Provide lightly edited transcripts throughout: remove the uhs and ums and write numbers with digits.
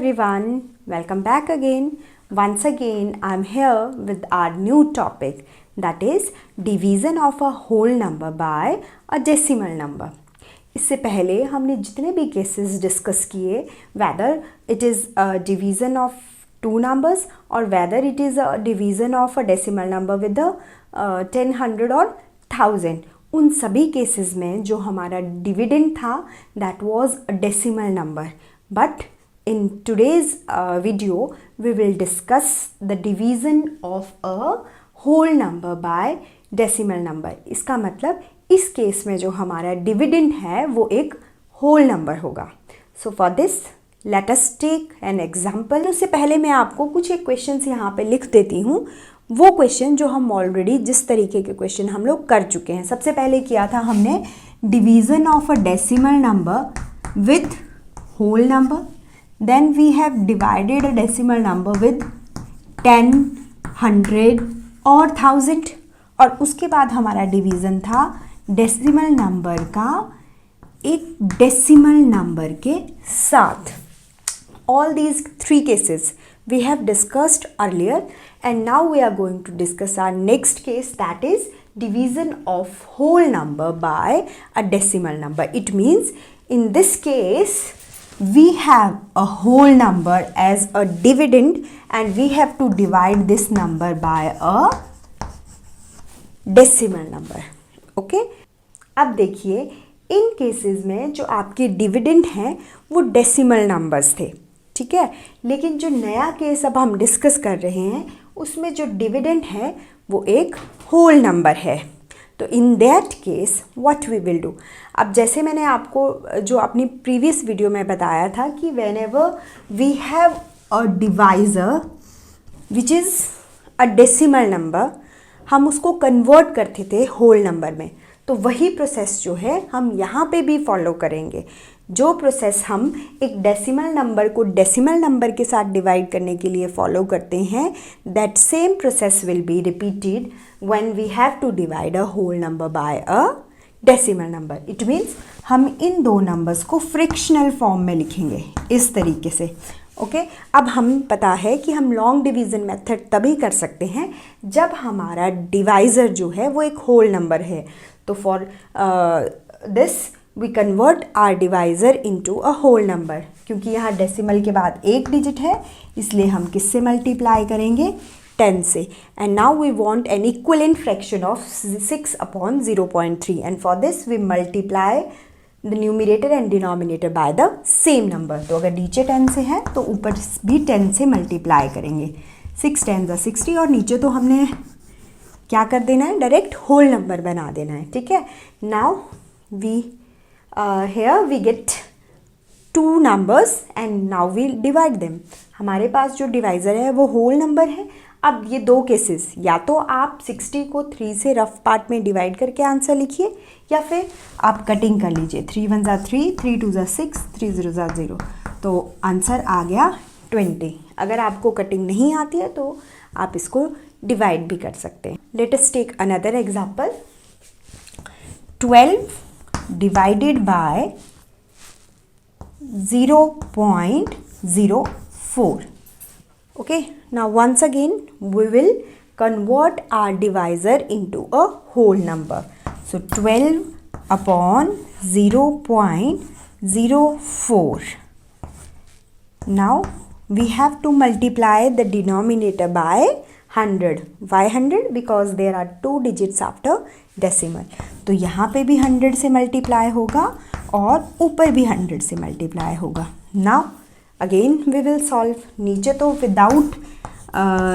everyone, welcome back again. Once again, I'm here with our new topic, that is division of a whole number by a decimal number. इससे पहले हमने जितने भी cases discuss किए, whether it is a division of two numbers or whether it is a division of a decimal number with the 10, 100 और 1000, उन सभी cases में जो हमारा डिविडेंड था that was a decimal number. But in today's video we will discuss the division of a whole number by decimal number. इसका मतलब इस केस में जो हमारा डिविडेंड है वो एक होल नंबर होगा. So for this let us take an example. उससे पहले मैं आपको कुछ एक क्वेश्चंस यहाँ पे लिख देती हूँ. वो क्वेश्चन जो हम ऑलरेडी जिस तरीके के क्वेश्चन हम लोग कर चुके हैं. सबसे पहले किया था हमने division of a decimal number with whole number. Then we have divided a decimal number with 10, 100 और 1000. और उसके बाद हमारा डिवीज़न था डेसिमल नंबर का एक डेसिमल नंबर के साथ. All these three cases we have discussed earlier, and now we are going to discuss our next case, that is division of whole number by a decimal number. It means in this case we have a whole number as a dividend and we have to divide this number by a decimal number. Okay? अब देखिए इन cases में जो आपके dividend हैं वो decimal numbers थे, ठीक है. लेकिन जो नया केस अब हम डिस्कस कर रहे हैं उसमें जो डिविडेंड है वो एक होल नंबर है. तो in that case what we will do. अब जैसे मैंने आपको जो अपनी प्रीवियस वीडियो में बताया था कि whenever we have a divisor which is a decimal number, हम उसको कन्वर्ट करते थे होल नंबर में. तो वही प्रोसेस जो है हम यहाँ पे भी फॉलो करेंगे. जो प्रोसेस हम एक डेसिमल नंबर को डेसिमल नंबर के साथ डिवाइड करने के लिए फॉलो करते हैं, that same process will be repeated when we have to divide a whole number by a decimal number. It means हम इन दो नंबर्स को फ्रैक्शनल फॉर्म में लिखेंगे इस तरीके से. ओके अब हम पता है कि हम लॉन्ग डिवीज़न मेथड तभी कर सकते हैं जब हमारा डिवाइज़र जो है वो एक होल नंबर है. तो for this we convert our divisor into a whole number. क्योंकि यहाँ डेसिमल के बाद एक डिजिट है इसलिए हम किससे मल्टीप्लाई करेंगे, 10 से. And now we want an equivalent fraction of 6 upon 0.3 and for this we multiply the numerator and denominator by the same number. तो अगर नीचे 10 से है तो ऊपर भी 10 से मल्टीप्लाई करेंगे. 6 10 60 और नीचे तो हमने क्या कर देना है, डायरेक्ट होल नंबर बना देना है, ठीक है. Now we here we get two numbers and now we'll divide them. हमारे पास जो डिवाइज़र है वो होल नंबर है. अब ये दो केसेस, या तो आप 60 को 3 से रफ पार्ट में डिवाइड करके आंसर लिखिए या फिर आप कटिंग कर लीजिए. 3 1 ज़ा 3, 3 2 ज़ा 6, 3 0 ज़ा 0. तो आंसर आ गया 20. अगर आपको कटिंग नहीं आती है तो आप इसको डिवाइड भी कर सकते हैं. Let us take another example. 12 divided by 0.04. Okay, now once again we will convert our divisor into a whole number. So 12 upon 0.04. Now we have to multiply the denominator by 100. Why 100? Because there are 2 digits after decimal. तो यहाँ पे भी 100 से multiply होगा और ऊपर भी 100 से मल्टीप्लाई होगा. Now again we will solve. नीचे तो without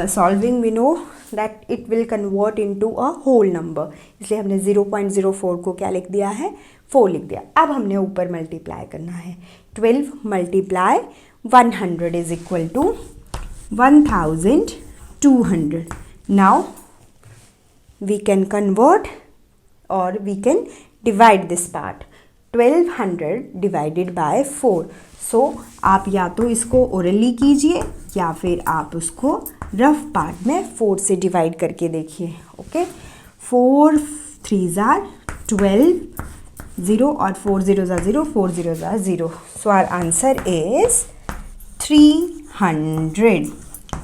solving we know that it will convert into a whole number, इसलिए हमने 0.04 को क्या लिख दिया है, 4 लिख दिया. अब हमने ऊपर मल्टीप्लाई करना है. 12 multiply 100 is equal to 1200. Now we can convert or we can divide this part. 1200 divided by 4. So आप या तो इसको ओरली कीजिए या फिर आप उसको रफ पार्ट में 4 से डिवाइड करके देखिए. ओके 4 3 ज़ार 12, 0 और 4 0 ज़ा 0, 4 0 ज़ा 0. So our answer is 300।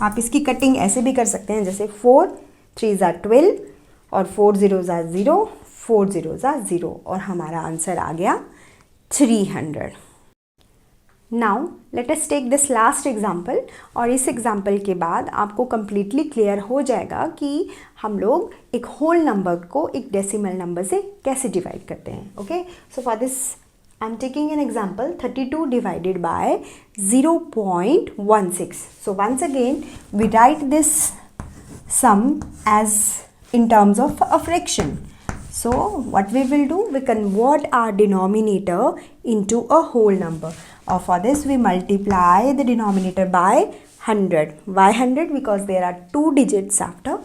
आप इसकी कटिंग ऐसे भी कर सकते हैं, जैसे 4 3s are 12 और 4 0s are 0, 4 0s are 0 और हमारा आंसर आ गया 300। Now let us take this last example, और इस एग्जाम्पल के बाद आपको कम्प्लीटली क्लियर हो जाएगा कि हम लोग एक होल नंबर को एक डेसिमल नंबर से कैसे डिवाइड करते हैं। Okay, so for this I am taking an example 32 divided by 0.16। So once again we write this sum as in terms of a fraction. So what we will do, we convert our denominator into a whole number, or for this we multiply the denominator by 100. Why 100? Because there are 2 digits after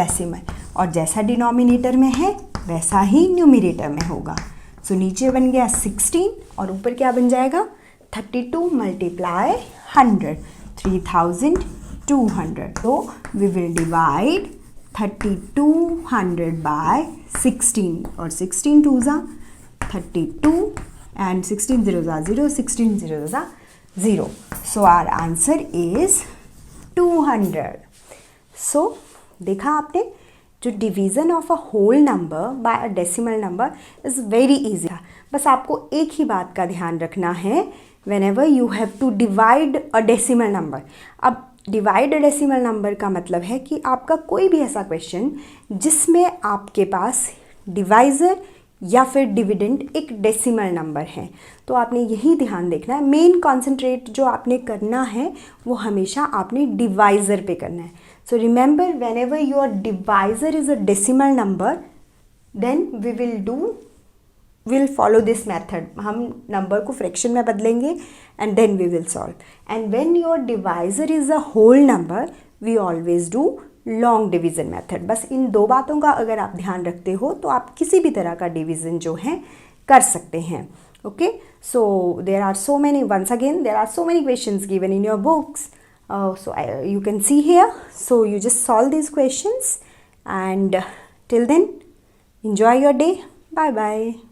decimal, और जैसा denominator में है वैसा ही numerator में होगा। So नीचे बन गया 16 और ऊपर क्या बन जाएगा 32 multiply 100, 3200. So we will divide 3200 by 16, और 16 2s are 32 and 16 zeros are 0, 16 zeros are 0. So our answer is 200. So देखा आपने, जो division of a whole number by a decimal number is very easy. बस आपको एक ही बात का ध्यान रखना है, whenever you have to divide a decimal number। अब डिवाइड डेसिमल नंबर का मतलब है कि आपका कोई भी ऐसा क्वेश्चन जिसमें आपके पास डिवाइज़र या फिर डिविडेंड एक डेसिमल नंबर है, तो आपने यही ध्यान देखना है। मेन कॉन्सेंट्रेट जो आपने करना है वो हमेशा आपने डिवाइज़र पे करना है। So remember, whenever your divisor is a decimal number, then we'll follow this method। हम नंबर को फ्रैक्शन में बदलेंगे and then we will solve। and when your divisor is a whole number, we always do long division method। बस इन दो बातों का अगर आप ध्यान रखते हो तो आप किसी भी तरह का डिवीज़न जो है कर सकते हैं। Okay, so there are so many, once again there are so many questions given in your books, so you can see here, so you just solve these questions and till then enjoy your day, bye bye।